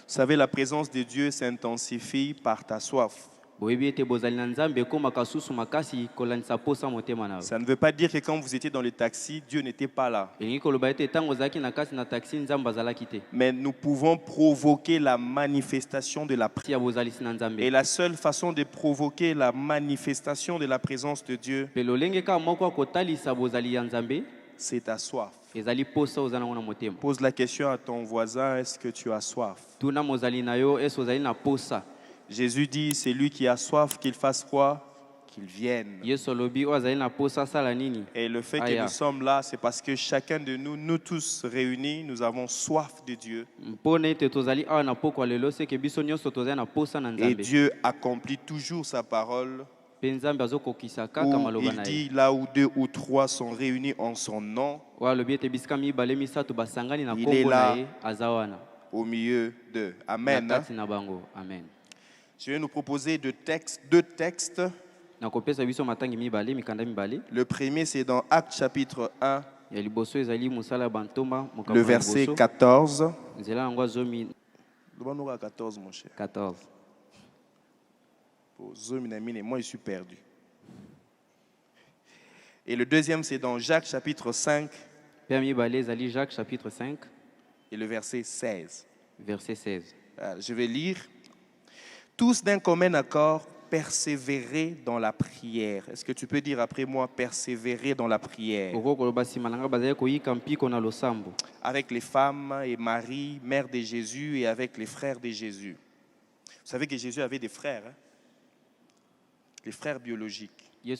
savez, la présence de Dieu s'intensifie par ta soif. Ça ne veut pas dire que quand vous étiez dans le taxi, Dieu n'était pas là. Mais nous pouvons provoquer la manifestation de la présence. Et la seule façon de provoquer la manifestation de la présence de Dieu, c'est ta soif. Pose la question à ton voisin, est-ce que tu as soif? Jésus dit, c'est lui qui a soif, qu'il fasse quoi? Qu'il vienne. Et le fait que nous sommes là, c'est parce que chacun de nous, nous tous réunis, nous avons soif de Dieu. Et Dieu accomplit toujours sa parole. Où il dit, là où 2 ou 3 sont réunis en son nom, il est là au milieu d'eux. Amen. Je vais nous proposer 2 textes. Le premier, c'est dans Actes chapitre 1, le verset 14. 14, mon cher. 14. Moi, je suis perdu. Et le deuxième, c'est dans Jacques chapitre 5. Jacques chapitre 5. Et le verset 16. Verset 16. Je vais lire. Tous d'un commun accord, persévérer dans la prière. Est-ce que tu peux dire après moi, persévérer dans la prière? Avec les femmes et Marie, mère de Jésus, et avec les frères de Jésus. Vous savez que Jésus avait des frères, hein? Les frères biologiques. Je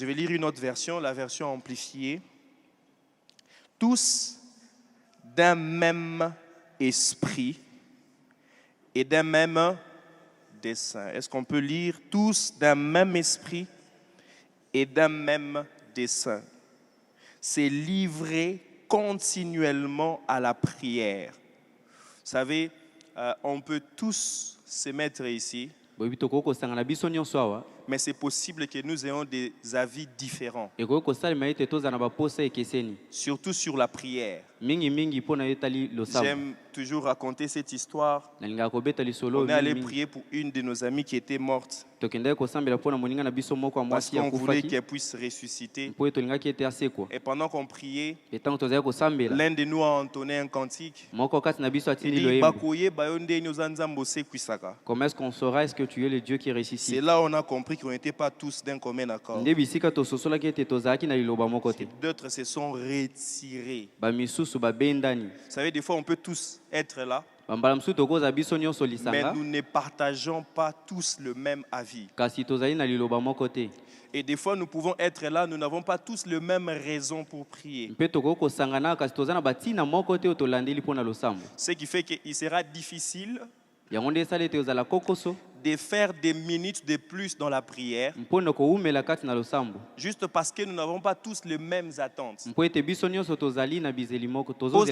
vais lire une autre version, la version amplifiée. Tous d'un même esprit et d'un même dessein. Est-ce qu'on peut lire tous d'un même esprit et d'un même dessein? C'est livrer continuellement à la prière. Vous savez, on peut tous se mettre ici, mais c'est possible que nous ayons des avis différents, surtout sur la prière. J'aime toujours raconter cette histoire. On est allé prier pour une de nos amies qui était morte, parce qu'on voulait qu'elle puisse ressusciter. Et pendant qu'on priait, l'un de nous a entonné un cantique. Il dit, comment est-ce qu'on saura est-ce que tu es le Dieu qui ressuscite? C'est là où on a compris qu'on n'était pas tous d'un commun accord. D'autres se sont retirés. Vous savez, des fois on peut tous être là, mais nous ne partageons pas tous le même avis. Et des fois nous pouvons être là, nous n'avons pas tous le même raison pour prier. Ce qui fait qu'il sera difficile de faire des minutes de plus dans la prière, juste parce que nous n'avons pas tous les mêmes attentes. Pose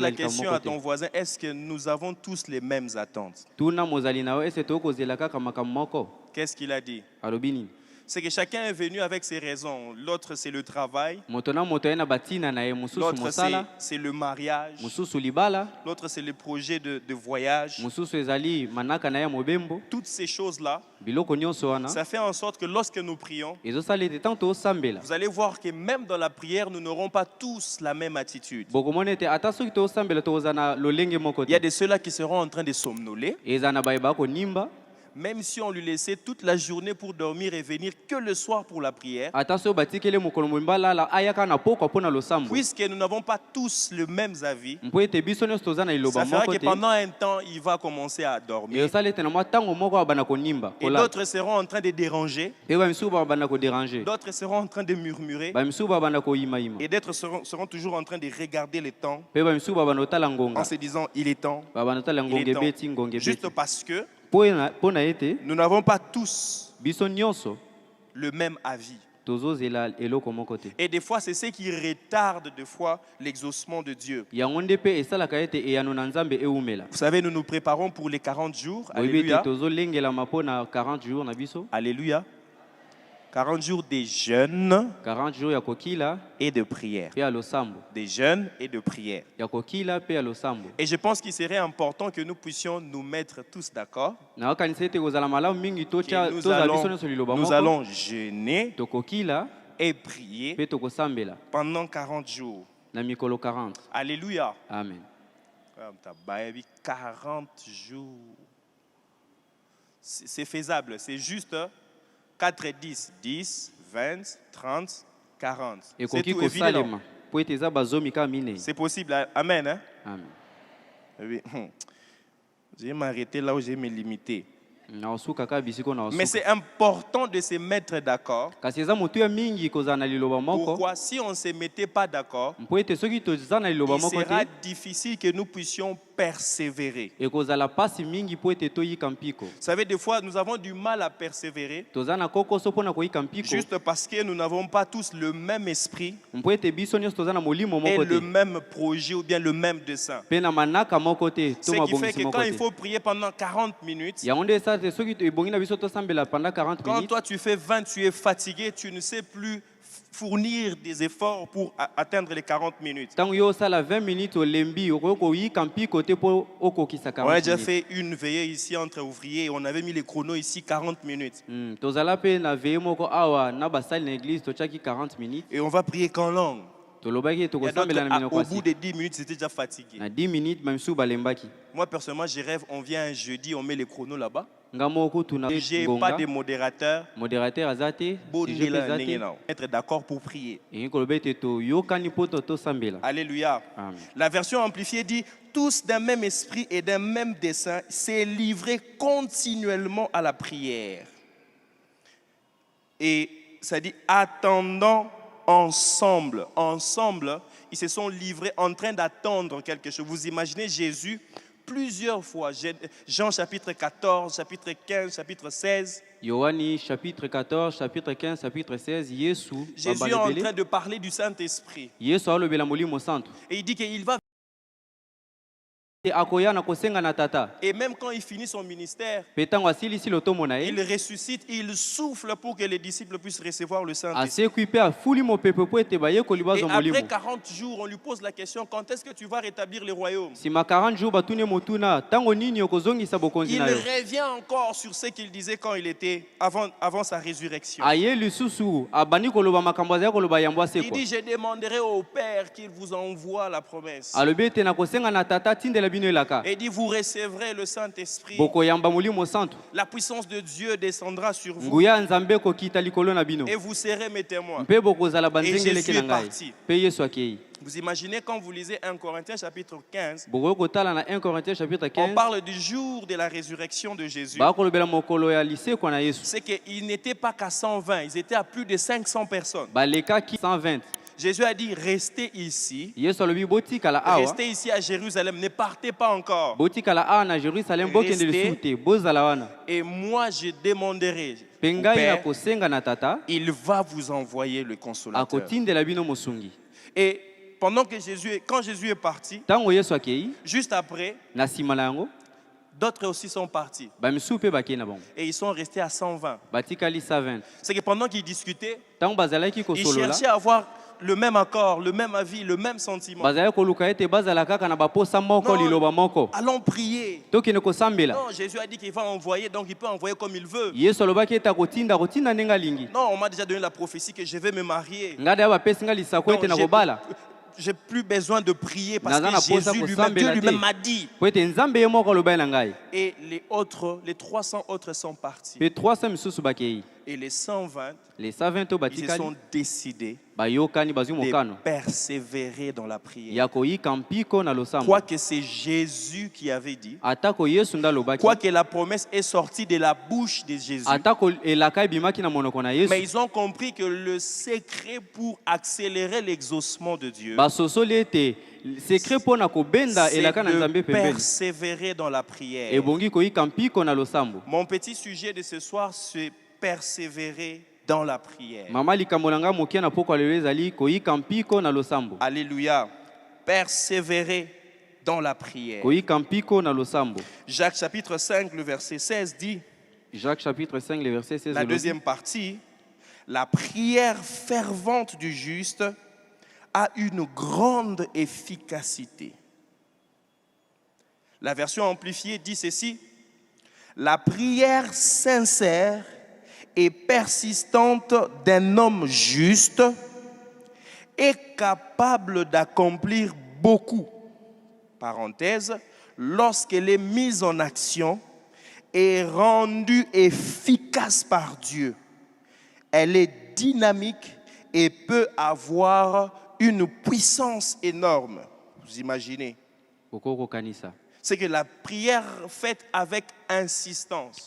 la question à ton voisin, est-ce que nous avons tous les mêmes attentes? Qu'est-ce qu'il a dit? C'est que chacun est venu avec ses raisons. L'autre, c'est le travail. L'autre, c'est le mariage. L'autre, c'est le projet de voyage. Toutes ces choses-là, ça fait en sorte que lorsque nous prions, vous allez voir que même dans la prière, nous n'aurons pas tous la même attitude. Il y a de ceux-là qui seront en train de somnoler. Même si on lui laissait toute la journée pour dormir et venir que le soir pour la prière, puisque nous n'avons pas tous le même avis, ça fera que pendant un temps, il va commencer à dormir. Et d'autres seront en train de déranger. D'autres seront en train de murmurer. Et d'autres seront toujours en train de regarder le temps en se disant, il est temps. Il est temps. Juste parce que nous n'avons pas tous le même avis. Et des fois, c'est ce qui retarde des fois l'exaucement de Dieu. Vous savez, nous nous préparons pour les 40 jours. Alléluia. Alléluia. 40 jours de jeûne 40 jours ya kokila et de prière. pe ya losambo. Des jeûnes et de prière. Ya kokila pe ya losambo. Et je pense qu'il serait important que nous puissions nous mettre tous d'accord. Na wakanisa ete kozala malamu mingi tocha Nous tozala biso nyonso liloba moko. allons jeûner Tokokila et prier pe tokosambela pendant 40 jours. na mikolo 40. Alléluia. Amen. 40 jours. C'est faisable. C'est juste 4 et 10. 10, 20, 30, 40. C'est tout évident. C'est possible. Amen. Hein? Amen. Oui. Je vais m'arrêter là où je vais me limiter. Mais c'est important de se mettre d'accord. Pourquoi? Si on ne se mettait pas d'accord, il sera difficile que nous puissions persévérer. Vous savez, des fois, nous avons du mal à persévérer juste parce que nous n'avons pas tous le même esprit et le même projet ou bien le même dessein. Ce qui fait que quand il faut prier pendant 40 minutes, quand toi tu fais 20, tu es fatigué, tu ne sais plus fournir des efforts pour atteindre les 40 minutes. On a déjà fait une veillée ici entre ouvriers et on avait mis les chronos ici 40 minutes. Et on va prier qu'en langue. Au bout de 10 minutes, c'était déjà fatigué. Moi, personnellement, je rêve, on vient un jeudi, on met les chronos là-bas. J'ai pas de modérateur. Être d'accord pour prier. Alléluia. Amen. La version amplifiée dit: tous d'un même esprit et d'un même dessein, s'est livré continuellement à la prière. Et ça dit attendant ensemble, ils se sont livrés en train d'attendre quelque chose. Vous imaginez Jésus plusieurs fois, Jean chapitre 14, chapitre 15, chapitre 16. Yohani chapitre 14, chapitre 15, chapitre 16. Jésus est en train de parler du Saint-Esprit. Et il dit qu'il va. Et même quand il finit son ministère, il ressuscite, il souffle pour que les disciples puissent recevoir le Saint-Esprit. Et après 40 jours, on lui pose la question: quand est-ce que tu vas rétablir le royaume? Il revient encore sur ce qu'il disait quand il était avant sa résurrection. Il dit: je demanderai au Père qu'il vous envoie la promesse. Et dit: vous recevrez le Saint-Esprit. La puissance de Dieu descendra sur vous. Et vous serez mes témoins. Et Jésus est parti. Vous imaginez quand vous lisez 1 Corinthiens chapitre 15, on parle du jour de la résurrection de Jésus. C'est qu'ils n'étaient pas qu'à 120, ils étaient à plus de 500 personnes. Jésus a dit: restez ici. Restez ici à Jérusalem. Ne partez pas encore. Restez. Et moi, je demanderai au Père, il va vous envoyer le Consolateur. Et quand Jésus est parti, juste après, d'autres aussi sont partis. Et ils sont restés à 120. C'est que pendant qu'ils discutaient, ils cherchaient à avoir le même accord, le même avis, le même sentiment. Non, allons prier. Non, Jésus a dit qu'il va envoyer, donc il peut envoyer comme il veut. Non, on m'a déjà donné la prophétie que je vais me marier. J'ai plus besoin de prier parce que Jésus lui-même, Dieu lui-même m'a dit. Et les 300 autres sont partis. Et les 120, ils se sont décidés de persévérer dans la prière. Quoi que c'est Jésus qui avait dit, quoi que la promesse est sortie de la bouche de Jésus, mais ils ont compris que le secret pour accélérer l'exaucement de Dieu, c'est de persévérer dans la prière. Mon petit sujet de ce soir, c'est persévérer dans la prière. Alléluia. Persévérer dans la prière. Jacques chapitre 5, le verset 16 dit, Jacques chapitre 5, le verset 16, la deuxième partie: La prière fervente du juste a une grande efficacité. La version amplifiée dit ceci: la prière sincère et persistante d'un homme juste est capable d'accomplir beaucoup. Parenthèse, lorsqu'elle est mise en action et rendue efficace par Dieu, elle est dynamique et peut avoir une puissance énorme. Vous imaginez? C'est que la prière faite avec insistance.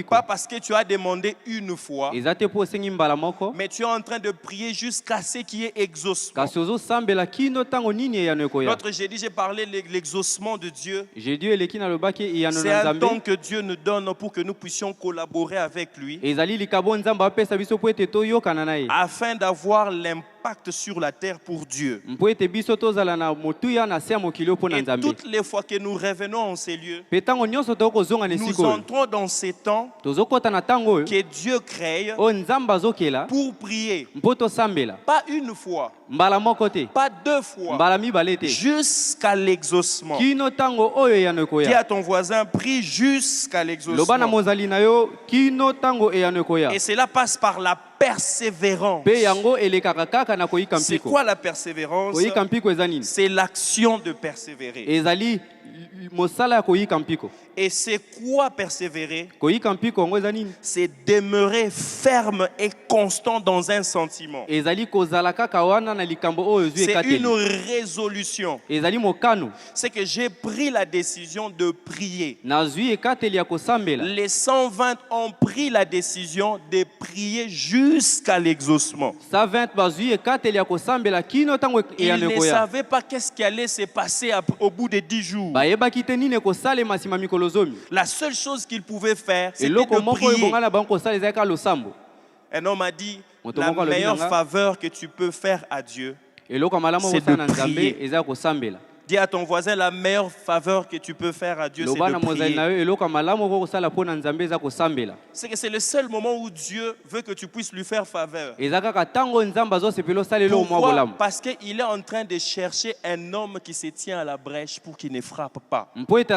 Pas parce que tu as demandé une fois, mais tu es en train de prier jusqu'à ce qu'il y ait exaucement. L'autre jeudi, j'ai parlé de l'exaucement de Dieu. C'est un don que Dieu nous donne pour que nous puissions collaborer avec lui, afin d'avoir l'impact sur la terre pour Dieu. Et toutes les fois que nous revenons en ces lieux, nous entrons dans ces temps que Dieu crée pour prier. Pas une fois, pas deux fois, jusqu'à l'exaucement. Dis à ton voisin, prie jusqu'à l'exaucement. Et cela passe par la persévérance. C'est quoi la persévérance? C'est l'action de persévérer. Et c'est quoi persévérer? C'est demeurer ferme et constant dans un sentiment. C'est une résolution. C'est que j'ai pris la décision de prier. Les 120 ont pris la décision de prier jusqu'à l'exaucement. Ils ne savaient pas qu'est-ce qui allait se passer au bout de 10 jours. La seule chose qu'ils pouvaient faire, c'était de prier. Un homme a dit, la meilleure faveur que tu peux faire à Dieu, c'est de prier. Dis à ton voisin, la meilleure faveur que tu peux faire à Dieu, c'est de prier. C'est que c'est le seul moment où Dieu veut que tu puisses lui faire faveur. Pourquoi? Parce qu'il est en train de chercher un homme qui se tient à la brèche pour qu'il ne frappe pas. Il est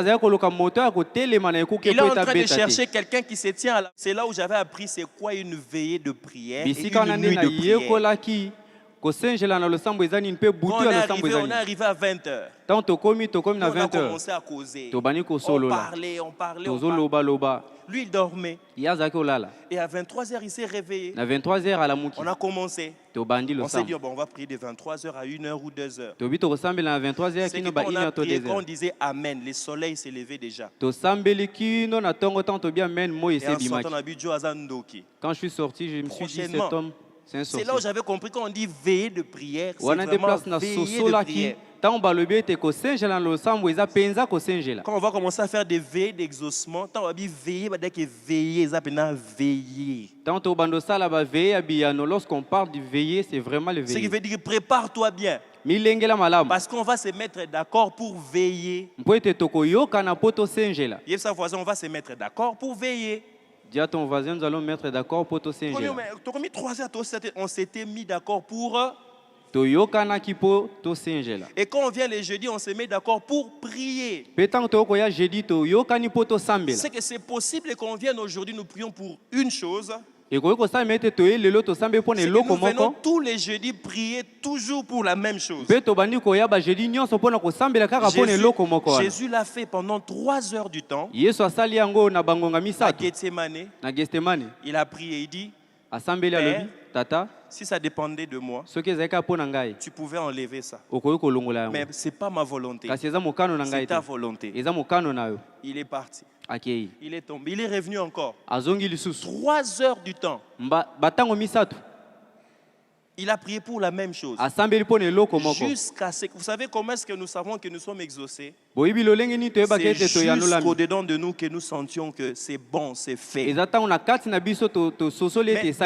en train de chercher quelqu'un qui se tient à la... C'est là où j'avais appris c'est quoi une veillée de prière et une nuit de prière. Quand on est arrivé à 20h, on a commencé à causer. On parlait. Lui, il dormait. Et à 23h, il s'est réveillé. On a commencé. On s'est dit, bon, on va prier de 23h à 1h ou 2h. C'est que quand on a prié, quand on disait Amen, le soleil s'est levé déjà. Et en sortant, on a vu Joe Azandoki. Quand je suis sorti, je me suis dit, cet homme... C'est là où j'avais compris quand on dit veiller de prière, c'est vraiment veiller de prière. Quand on va commencer à faire des veillées d'exaucement, quand on va dire veiller, on va dire veiller, ça peut veiller. Lorsqu'on parle de veiller, c'est vraiment le veiller. Ce qui veut dire prépare-toi bien. Parce qu'on va se mettre d'accord pour veiller. Et sa voisin, on va se mettre d'accord pour veiller. Dis à ton voisin, nous allons mettre d'accord pour te singer. On s'était mis d'accord pour... Et quand on vient les jeudis, on se met d'accord pour prier. C'est que c'est possible qu'on vienne aujourd'hui, nous prions pour une chose. C'est que nous venons tous les jeudis prier toujours pour la même chose. Jésus l'a fait pendant 3 heures du temps. À Gethsemane, il a prié et il dit, Père, si ça dépendait de moi, tu pouvais enlever ça. Mais ce n'est pas ma volonté. C'est ta volonté. Il est parti. Il est tombé. Il est revenu encore. 3 heures du temps. Il a prié pour la même chose. Jusqu'à ce que... Vous savez comment est-ce que nous savons que nous sommes exaucés? C'est jusqu'au-dedans de nous que nous sentions que c'est bon, c'est fait. Mais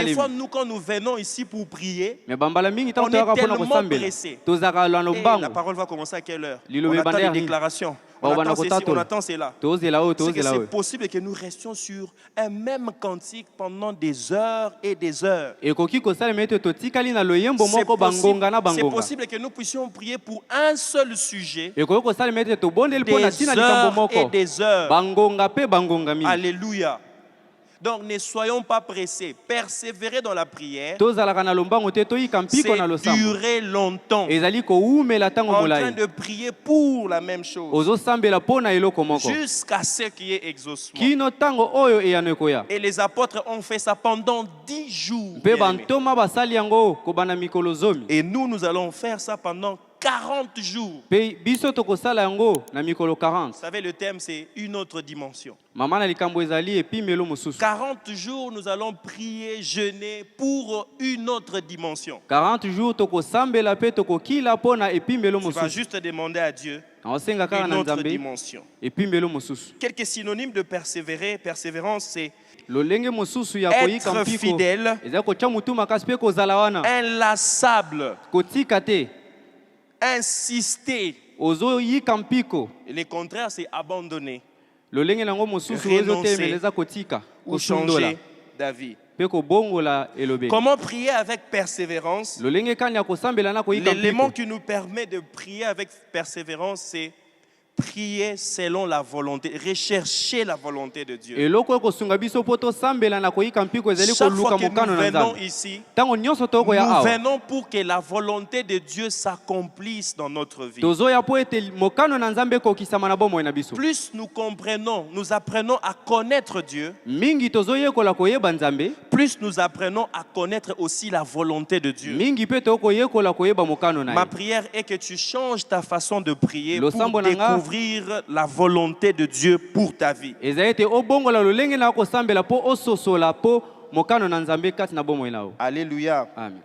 des fois, nous, quand nous venons ici pour prier, on est tellement pressés. La parole va commencer à quelle heure? On attend les déclarations. On attend cela. C'est que c'est possible que nous restions sur un même cantique pendant des heures et des heures. C'est possible que nous puissions prier pour un seul sujet des heures et des heures. Alléluia. Donc ne soyons pas pressés, persévérer dans la prière, c'est durer longtemps, en train de prier pour la même chose, jusqu'à ce qu'il y ait exaucement. Et les apôtres ont fait ça pendant 10 jours. Et nous allons faire ça pendant 40 jours. Vous savez, le thème, c'est une autre dimension. 40 jours, nous allons prier, jeûner pour une autre dimension. 40 jours, tu vas juste demander à Dieu une autre dimension. Quelques synonymes de persévérer. Persévérance, c'est être fidèle, inlassable, insister. Et le contraire, c'est abandonner, renoncer ou changer d'avis. Comment prier avec persévérance? L'élément qui nous permet de prier avec persévérance, c'est prier selon la volonté, rechercher la volonté de Dieu. Chaque fois que nous venons ici, nous venons pour que la volonté de Dieu s'accomplisse dans notre vie. Plus nous comprenons, nous apprenons à connaître Dieu, plus nous apprenons à connaître aussi la volonté de Dieu. Ma prière est que tu changes ta façon de prier pour découvrir la volonté de Dieu pour ta vie. Alléluia. Amen.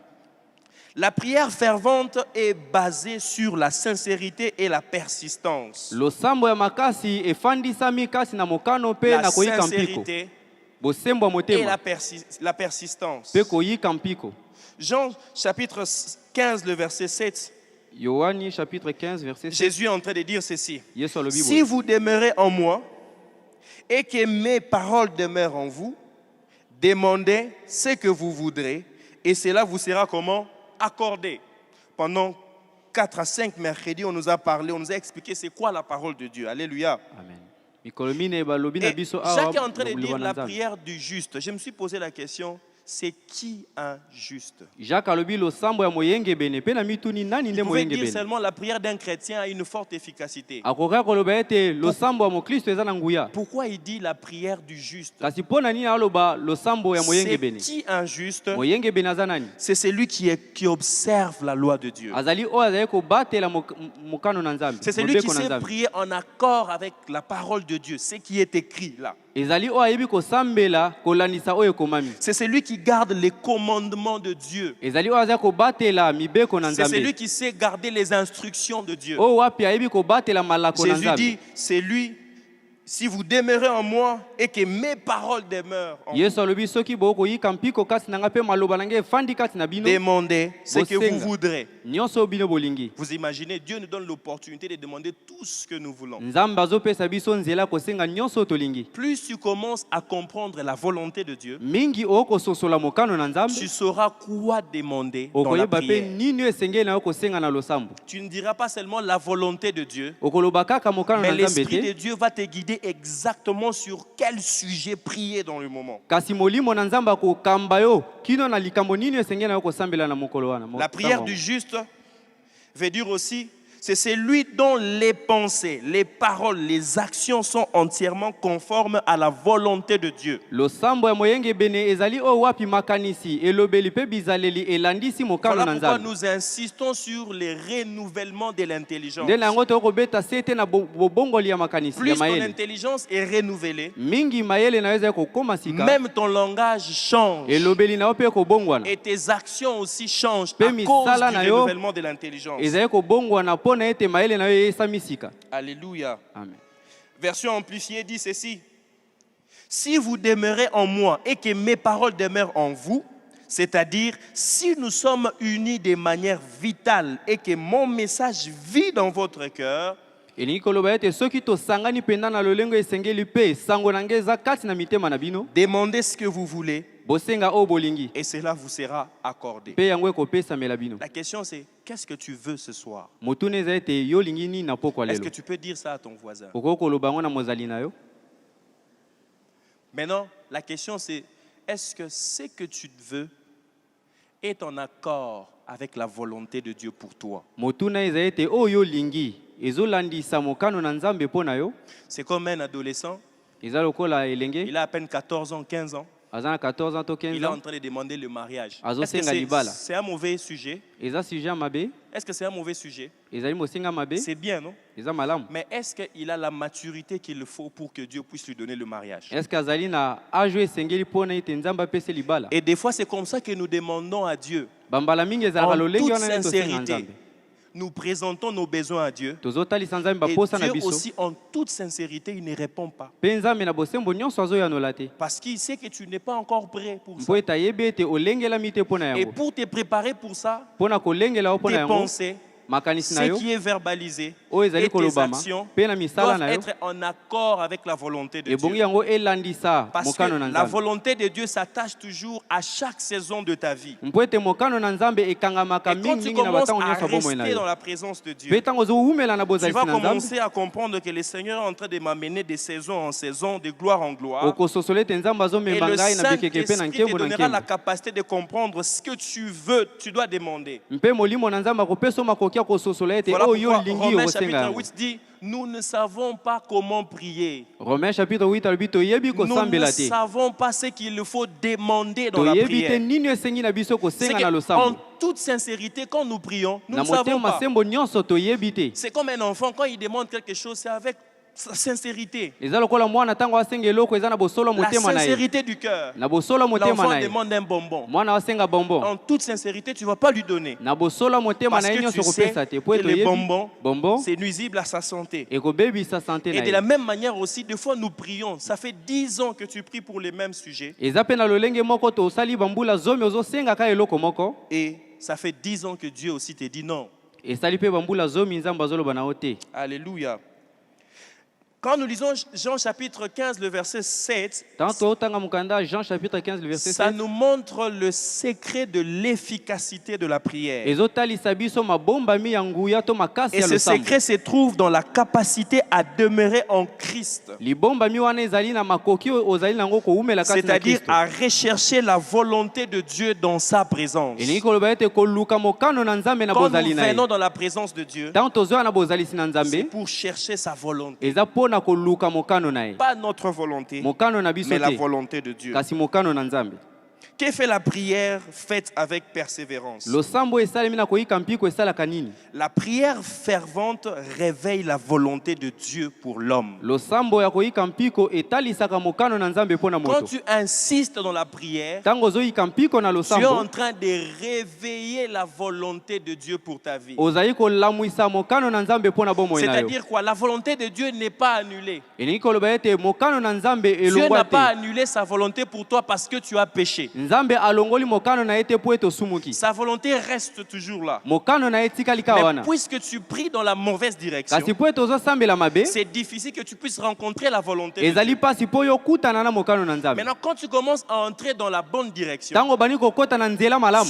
La prière fervente est basée sur la sincérité et la persistance. La sincérité et la persistance. Jean chapitre 15, le verset 7. Chapitre 15, verset 7. Jésus est en train de dire ceci. Si vous demeurez en moi et que mes paroles demeurent en vous, demandez ce que vous voudrez et cela vous sera comment? Accordé. Pendant 4 à 5 mercredis, on nous a parlé, on nous a expliqué c'est quoi la parole de Dieu. Alléluia. Amen. Et Jacques est en train de dire la prière du juste. Je me suis posé la question. C'est qui un juste? Il pouvait dire seulement la prière d'un chrétien a une forte efficacité. Pourquoi il dit la prière du juste? C'est qui un juste? C'est celui qui observe la loi de Dieu. C'est celui qui sait prier en accord avec la parole de Dieu, ce qui est écrit là. C'est celui qui garde les commandements de Dieu. C'est celui qui sait garder les instructions de Dieu. Jésus dit, c'est lui, si vous demeurez en moi et que mes paroles demeurent en vous, demandez ce que vous voudrez. Vous imaginez, Dieu nous donne l'opportunité de demander tout ce que nous voulons. Plus tu commences à comprendre la volonté de Dieu, tu sauras quoi demander dans la prière. Tu ne diras pas seulement la volonté de Dieu, mais l'Esprit de Dieu va te guider exactement sur quel sujet prier dans le moment. La prière du juste veut dire aussi, c'est celui dont les pensées, les paroles, les actions sont entièrement conformes à la volonté de Dieu. Voilà pourquoi nous insistons sur le renouvellement de l'intelligence. Plus ton intelligence est renouvelée, même ton langage change et tes actions aussi changent à cause du renouvellement de l'intelligence. Alléluia. Amen. Version amplifiée dit ceci. Si vous demeurez en moi et que mes paroles demeurent en vous, c'est-à-dire si nous sommes unis de manière vitale et que mon message vit dans votre cœur, Demandez ce que vous voulez. Et cela vous sera accordé. La question c'est, qu'est-ce que tu veux ce soir? Est-ce que tu peux dire ça à ton voisin? Maintenant, la question c'est, est-ce que ce que tu veux est en accord avec la volonté de Dieu pour toi? C'est comme un adolescent. Il a à peine 14 ans, 15 ans. Il est en train de demander le mariage. Est-ce que c'est un mauvais sujet? Est-ce que c'est un mauvais sujet? C'est bien, non? Mais est-ce qu'il a la maturité qu'il faut pour que Dieu puisse lui donner le mariage? Et des fois, c'est comme ça que nous demandons à Dieu. En toute sincérité, nous présentons nos besoins à Dieu. Et Dieu aussi, en toute sincérité, il ne répond pas. Parce qu'il sait que tu n'es pas encore prêt pour ça. Et pour te préparer pour ça, tes pensées, ce qui est verbalisé et tes actions doivent être en accord avec la volonté de Dieu. Parce que la volonté de Dieu s'attache toujours à chaque saison de ta vie. Et quand tu commences à rester dans la présence de Dieu, tu vas commencer à comprendre que le Seigneur est en train de m'amener de saison en saison, de gloire en gloire. Et le Saint-Esprit te donnera la capacité de comprendre ce que tu veux, tu dois demander. Voilà pourquoi Romains chapitre 8 dit, nous ne savons pas comment prier. Nous ne savons pas ce qu'il faut demander dans la prière. C'est qu'en toute sincérité, quand nous prions, nous ne savons pas. C'est comme un enfant, quand il demande quelque chose, c'est avec sincérité. La sincérité du cœur. L'enfant demande un bonbon. En toute sincérité, tu ne vas pas lui donner. Parce que tu sais que le bonbon, c'est nuisible à sa santé. Et de la même manière aussi, des fois nous prions. Ça fait 10 ans que tu pries pour les mêmes sujets. Et ça fait 10 ans que Dieu aussi te dit non. Alléluia. Quand nous lisons Jean chapitre 15, le verset 7, ça nous montre le secret de l'efficacité de la prière. Et ce secret se trouve dans la capacité à demeurer en Christ. C'est-à-dire à rechercher la volonté de Dieu dans sa présence. Quand nous venons dans la présence de Dieu, c'est pour chercher sa volonté. Pas notre volonté, mais la volonté de Dieu. Que fait la prière faite avec persévérance? La prière fervente réveille la volonté de Dieu pour l'homme. Quand tu insistes dans la prière, tu es en train de réveiller la volonté de Dieu pour ta vie. C'est-à-dire quoi? La volonté de Dieu n'est pas annulée. Dieu n'a pas annulé sa volonté pour toi parce que tu as péché. Sa volonté reste toujours là. Mais puisque tu pries dans la mauvaise direction, c'est difficile que tu puisses rencontrer la volonté de Dieu. Maintenant, quand tu commences à entrer dans la bonne direction, tu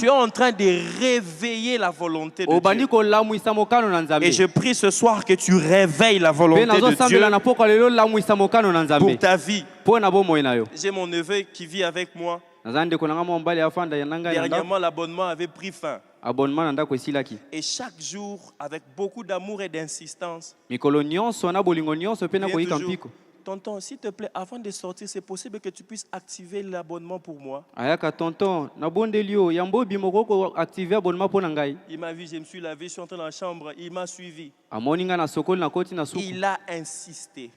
es en train de réveiller la volonté de Dieu. Et je prie ce soir que tu réveilles la volonté de Dieu pour ta vie. J'ai mon neveu qui vit avec moi. Dernièrement, l'abonnement avait pris fin. Et chaque jour, avec beaucoup d'amour et d'insistance, tonton, s'il te plaît, avant de sortir, c'est possible que tu puisses activer l'abonnement pour moi. Il m'a vu, je me suis lavé, je suis entré dans la chambre, il m'a suivi. Il a insisté.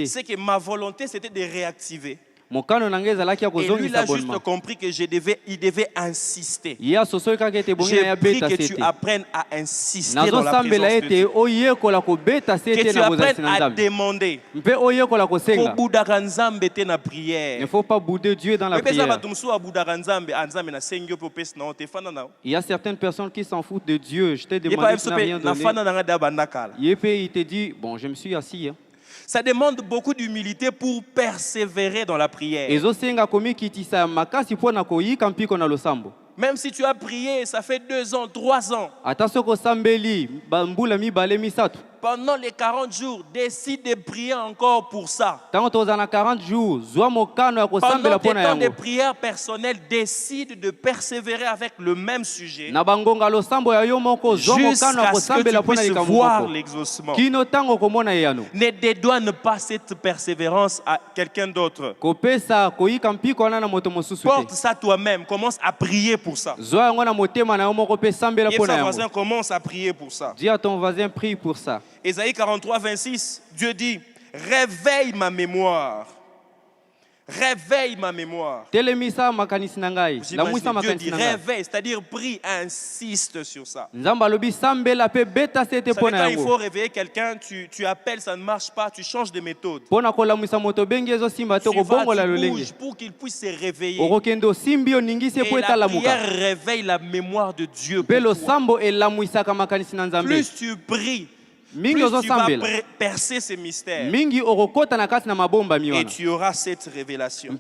C'est que ma volonté, c'était de réactiver. Et lui, il a juste compris que il devait insister. J'ai pris que tu apprennes à insister dans la présence de Dieu. Que tu apprennes à demander. Il ne faut pas bouder Dieu dans la prière. Il y a certaines personnes qui s'en foutent de Dieu. Je t'ai demandé, tu n'as rien donné. Il te dit, bon, je me suis assis. Ça demande beaucoup d'humilité pour persévérer dans la prière. Même si tu as prié, ça fait 2 ans, 3 ans. Pendant les 40 jours, décide de prier encore pour ça. Pendant tes temps de prière personnelle, décide de persévérer avec le même sujet jusqu'à ce que tu puisses voir l'exaucement. Ne dédouane pas cette persévérance à quelqu'un d'autre. Porte ça toi-même, commence à prier pour ça. Dis à ton voisin, commence à prier pour ça. Dis à ton voisin, prie pour ça. Ésaïe 43, 26, Dieu dit, réveille ma mémoire. Réveille ma mémoire. Dieu dit réveille, c'est-à-dire prie, insiste sur ça. Quand il faut réveiller quelqu'un, tu appelles, ça ne marche pas, tu changes de méthode. Tu vas, tu bouges pour qu'il puisse se réveiller. Et la prière réveille la mémoire de Dieu pour toi. Plus tu pries, plus tu vas percer ces mystères. Et tu auras cette révélation.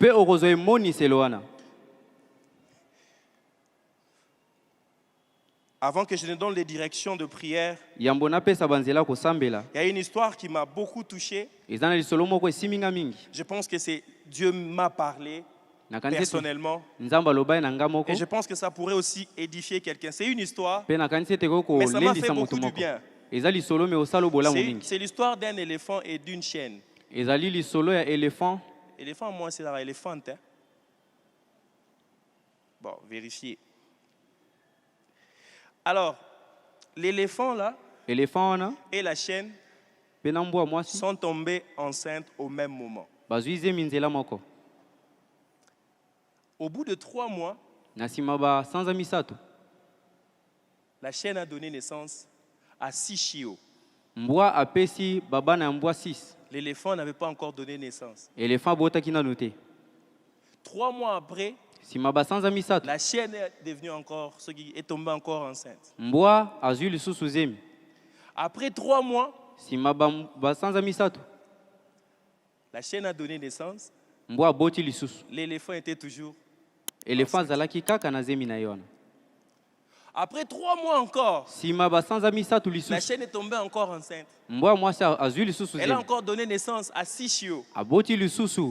Avant que je ne donne les directions de prière, il y a une histoire qui m'a beaucoup touché. Je pense que c'est Dieu m'a parlé personnellement. Et je pense que ça pourrait aussi édifier quelqu'un. C'est une histoire, mais ça m'a fait beaucoup du bien. C'est l'histoire d'un éléphant et d'une chienne. Éléphant, moi, c'est l'éléphant. Bon, vérifiez. Alors, l'éléphant là et la chienne sont tombés enceintes au même moment. Au bout de 3 mois, la chienne a donné naissance à 6 chiots. L'éléphant n'avait pas encore donné naissance. 3 mois après, la chienne est devenue encore, ce qui est tombée encore enceinte. Après 3 mois, la chienne a donné naissance. L'éléphant était toujours enceinte. Après 3 mois encore, la chienne est tombée encore enceinte. Elle a encore donné naissance à 6 chiots.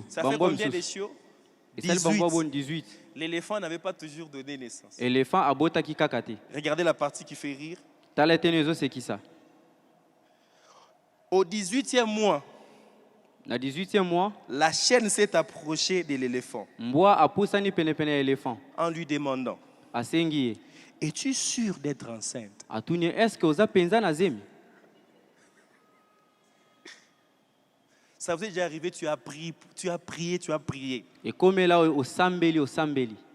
Ça fait combien de chiots? 18. L'éléphant n'avait pas toujours donné naissance. Regardez la partie qui fait rire. Au 18e mois, la chienne s'est approchée de l'éléphant en lui demandant, es-tu sûr d'être enceinte? Ça vous est déjà arrivé, tu as prié. Et comme là, on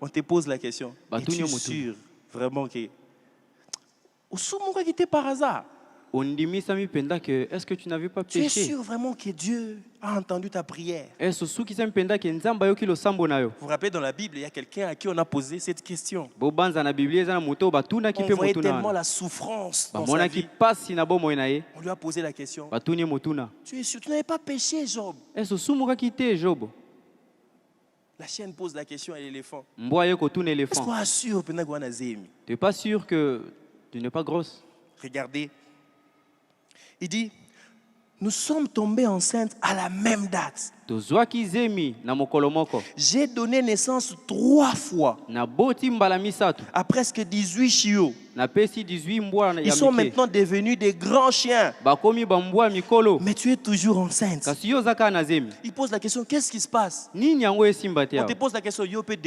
te pose la question, es-tu sûr vraiment que... Ou par hasard? Est-ce que tu n'avais pas péché? Tu es sûr vraiment que Dieu a entendu ta prière? Vous vous rappelez, dans la Bible, il y a quelqu'un à qui on a posé cette question. On voyait tellement la souffrance dans sa vie. On lui a posé la question. Tu es sûr, tu n'avais pas péché, Job? La chienne pose la question à l'éléphant. Est-ce qu'on assure? Tu n'es pas sûr que tu n'es pas grosse? Regardez. Il dit, nous sommes tombés enceintes à la même date. J'ai donné naissance 3 fois à presque 18 chiots. Ils sont maintenant devenus des grands chiens. Mais tu es toujours enceinte. Il pose la question, qu'est-ce qui se passe? On te pose la question, depuis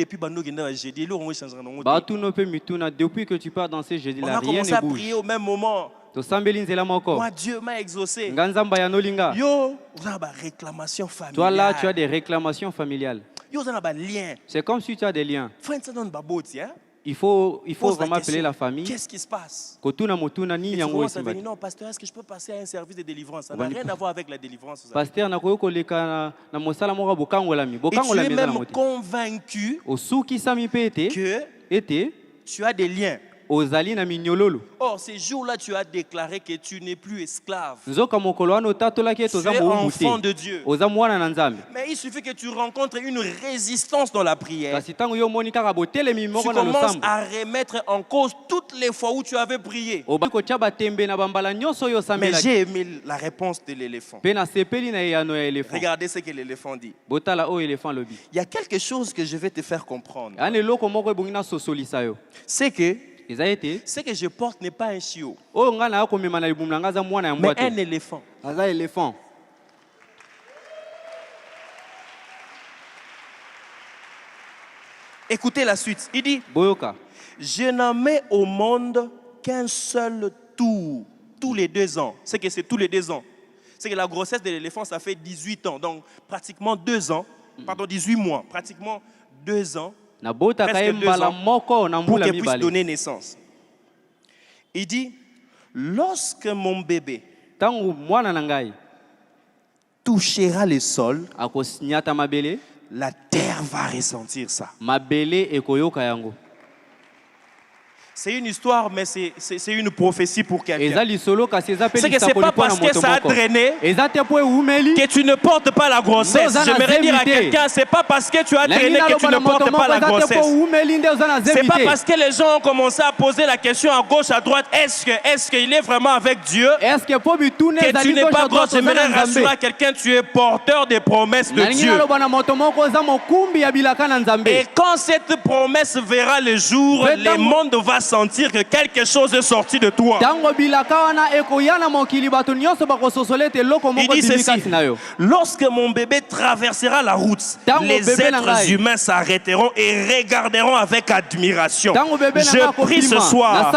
que tu pars dans ces jeudis là, rien ne bouge. On a commencé à prier au même moment. Moi, Dieu m'a exaucé. Yo, vous avez réclamation familiale. Toi là, tu as des réclamations familiales. C'est comme si tu as des liens. Il faut vraiment appeler la famille. Qu'est-ce qui se passe? Et tu commences à venir, non, pasteur, est-ce que je peux passer à un service de délivrance? Ça n'a rien à voir avec la délivrance. Pasteur, tu es même convaincu que tu as des liens. Or, ces jours-là, tu as déclaré que tu n'es plus esclave. Tu es enfant de Dieu. Mais il suffit que tu rencontres une résistance dans la prière. Tu commences à remettre en cause toutes les fois où tu avais prié. Mais j'ai aimé la réponse de l'éléphant. Regardez ce que l'éléphant dit. Il y a quelque chose que je vais te faire comprendre. C'est que ce que je porte n'est pas un chiot, mais un éléphant. Écoutez la suite. Il dit, je n'en mets au monde qu'un seul tour, tous les 2 ans. C'est que c'est tous les 2 ans. C'est que la grossesse de l'éléphant, ça fait 18 ans. Donc, pratiquement 2 ans, pardon, 18 mois, pratiquement 2 ans. Presque 2 ans pour qu'elle puisse donner naissance. Il dit, lorsque mon bébé touchera le sol, la terre va ressentir ça. C'est une histoire, mais c'est une prophétie pour quelqu'un. C'est que ce n'est pas parce que ça a drainé que tu ne portes pas la grossesse. J'aimerais dire à quelqu'un, ce n'est pas parce que tu as drainé que tu ne portes pas la grossesse. Ce n'est pas parce que les gens ont commencé à poser la question à gauche, à droite, est-ce qu'il est vraiment avec Dieu que tu n'es pas grosse. J'aimerais rassurer à quelqu'un, tu es porteur des promesses de Dieu. Et quand cette promesse verra le jour, le monde va sentir que quelque chose est sorti de toi. Il dit ceci, lorsque mon bébé traversera la route, les êtres humains s'arrêteront et regarderont avec admiration. Je prie ce soir,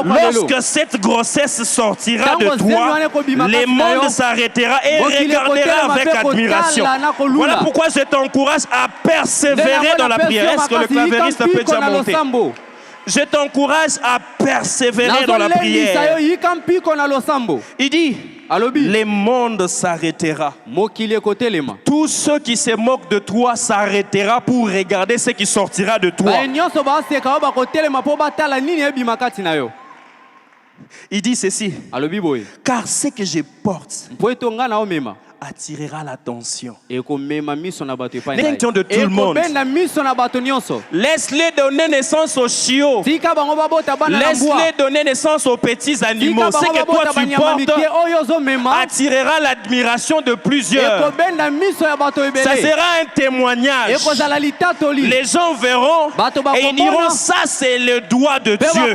lorsque cette grossesse sortira de toi, le monde s'arrêtera et regardera avec admiration. Voilà pourquoi je t'encourage à persévérer dans la prière. Est-ce que le clavériste peut déjà monter? Je t'encourage à persévérer dans la prière. Il dit, le monde s'arrêtera. Tous ceux qui se moquent de toi s'arrêtera pour regarder ce qui sortira de toi. Il dit ceci, car ce que je porte attirera l'attention de tout le monde. Laisse-les donner naissance aux chiots. Laisse-les donner naissance aux petits animaux. Ce que toi tu portes attirera l'admiration de plusieurs. Ça sera un témoignage. Les gens verront et ils diront, ça c'est le doigt de Dieu.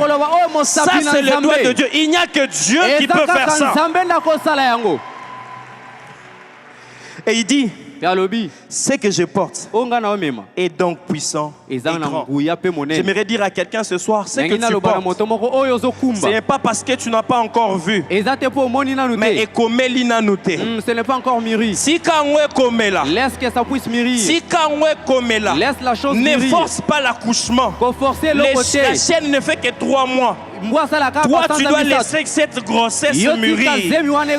Ça c'est le doigt de Dieu. Il n'y a que Dieu qui peut faire ça. Et il dit, ce que je porte est donc puissant et grand. J'aimerais dire à quelqu'un ce soir, ce que tu portes, ce n'est pas parce que tu n'as pas encore vu, mais ce n'est pas encore mûri. Si ne force pas l'accouchement. La chaîne ne fait que 3 mois. Toi, tu dois laisser cette grossesse mûrir.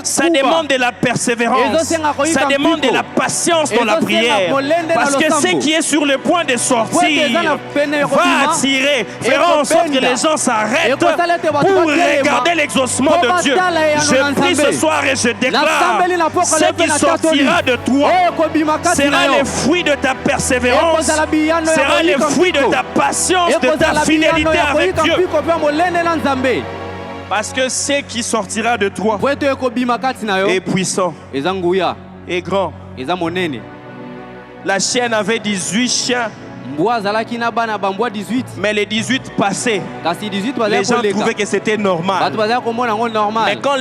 Ça demande de la persévérance. Ça demande de la patience dans la prière. Parce que ce qui est sur le point de sortir va attirer, fera en sorte que les gens s'arrêtent pour regarder l'exaucement de Dieu. Je prie ce soir et je déclare, ce qui sortira de toi sera le fruit de ta persévérance, sera le fruit de ta patience, de ta fidélité avec Dieu. Parce que ce qui sortira de toi est puissant et grand. La chienne avait 18 chiens Mais les 18 passés, les gens trouvaient que c'était normal. Mais quand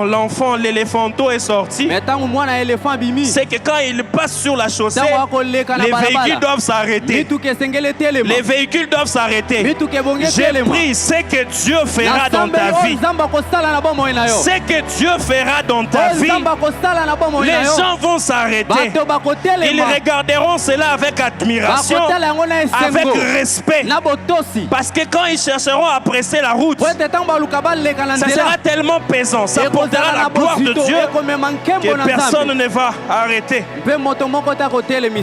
l'enfant, l'éléphanto est sorti, c'est que quand il passe sur la chaussée, les véhicules doivent s'arrêter. Les véhicules doivent s'arrêter. J'ai pris ce que Dieu fera dans ta vie. Ce que Dieu fera dans ta vie, les gens vont s'arrêter. Ils regarderont cela avec admiration, avec respect. Parce que quand ils chercheront à presser la route, ça sera tellement pesant, ça portera la gloire de Dieu que personne ne va arrêter.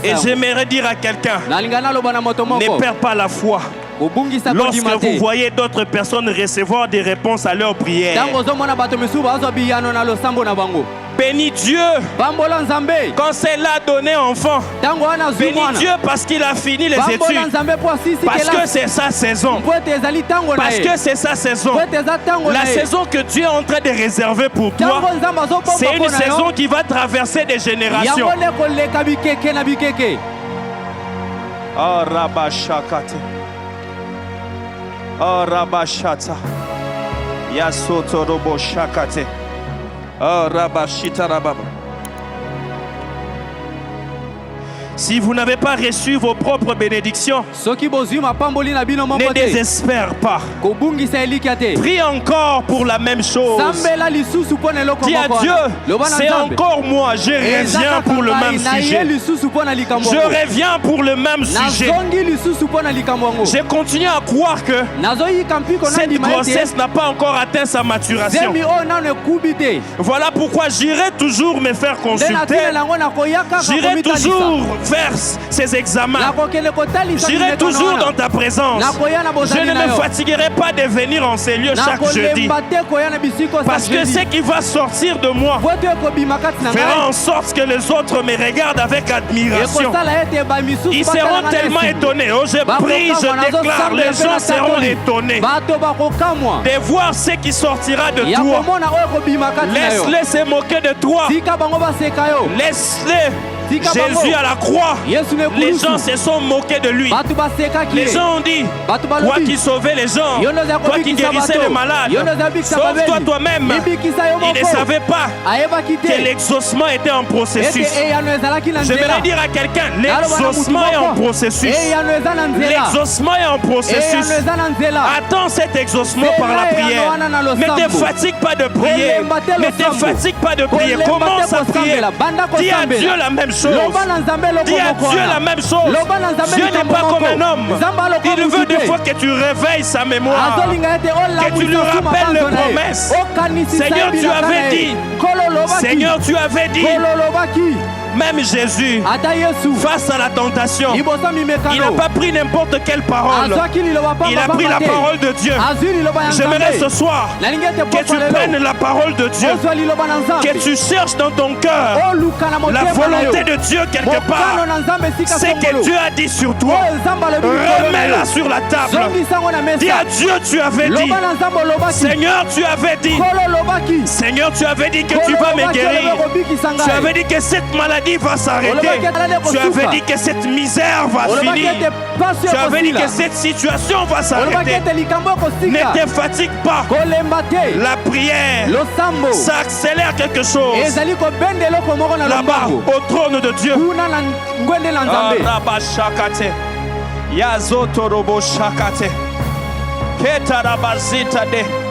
Et j'aimerais dire à quelqu'un, ne perds pas la foi. Lorsque vous voyez d'autres personnes recevoir des réponses à leurs prières, bénis Dieu quand c'est là donné enfant. Bénis Dieu parce qu'il a fini les études. Parce que c'est sa saison. Parce que c'est sa saison. La saison que Dieu est en train de réserver pour toi, c'est une saison qui va traverser des générations. Oh Rabashakate. Oh Rabashata. Yasoto Robo Shakate. Oh Rabashita Rababa. Si vous n'avez pas reçu vos propres bénédictions, ne désespère pas. Prie encore pour la même chose. Dis à Dieu, c'est encore moi, je reviens pour le même sujet. Je reviens pour le même sujet. Je continue à croire que cette grossesse n'a pas encore atteint sa maturation. Voilà pourquoi j'irai toujours me faire consulter. J'irai toujours faire ces examens. J'irai toujours dans ta présence. Je ne me fatiguerai pas de venir en ces lieux chaque jeudi. Parce que ce qui va sortir de moi fera en sorte que les autres me regardent avec admiration. Ils seront tellement étonnés. Oh, je prie, je déclare, les gens seront étonnés de voir ce qui sortira de toi. Laisse-les se moquer de toi. Laisse-les. Jésus à la croix, les gens se sont moqués de lui. Les gens ont dit, toi qui sauvais les gens, toi qui guérissais les malades, sauve-toi toi-même. Ils ne savaient pas que l'exaucement était en processus. Je vais dire à quelqu'un, l'exaucement est en processus. L'exaucement est en processus. Attends cet exaucement par la prière. Ne te fatigue pas de prier. Ne te fatigue pas de prier. Commence à prier. Dis à Dieu la même chose. Dis à Dieu la même chose. Dieu n'est pas comme un homme. Il veut des fois que tu réveilles sa mémoire, que tu lui rappelles les promesses. Seigneur, tu avais dit. Seigneur, tu avais dit. Même Jésus, face à la tentation, il n'a pas pris n'importe quelle parole. Il a pris la parole de Dieu. J'aimerais ce soir que tu prennes la parole de Dieu, que tu cherches dans ton cœur la volonté de Dieu quelque part. C'est que Dieu a dit sur toi. Remets-la sur la table. Dis à Dieu, tu avais dit. Seigneur, tu avais dit. Seigneur, tu avais dit que tu vas me guérir. Tu avais dit que cette maladie va s'arrêter. Tu avais dit que cette misère va finir. Tu avais dit que cette situation va s'arrêter. Ne te fatigue pas. La prière, ça accélère quelque chose. Là-bas, au trône de Dieu. Yazotorobo Shakate. Ketarabazita de.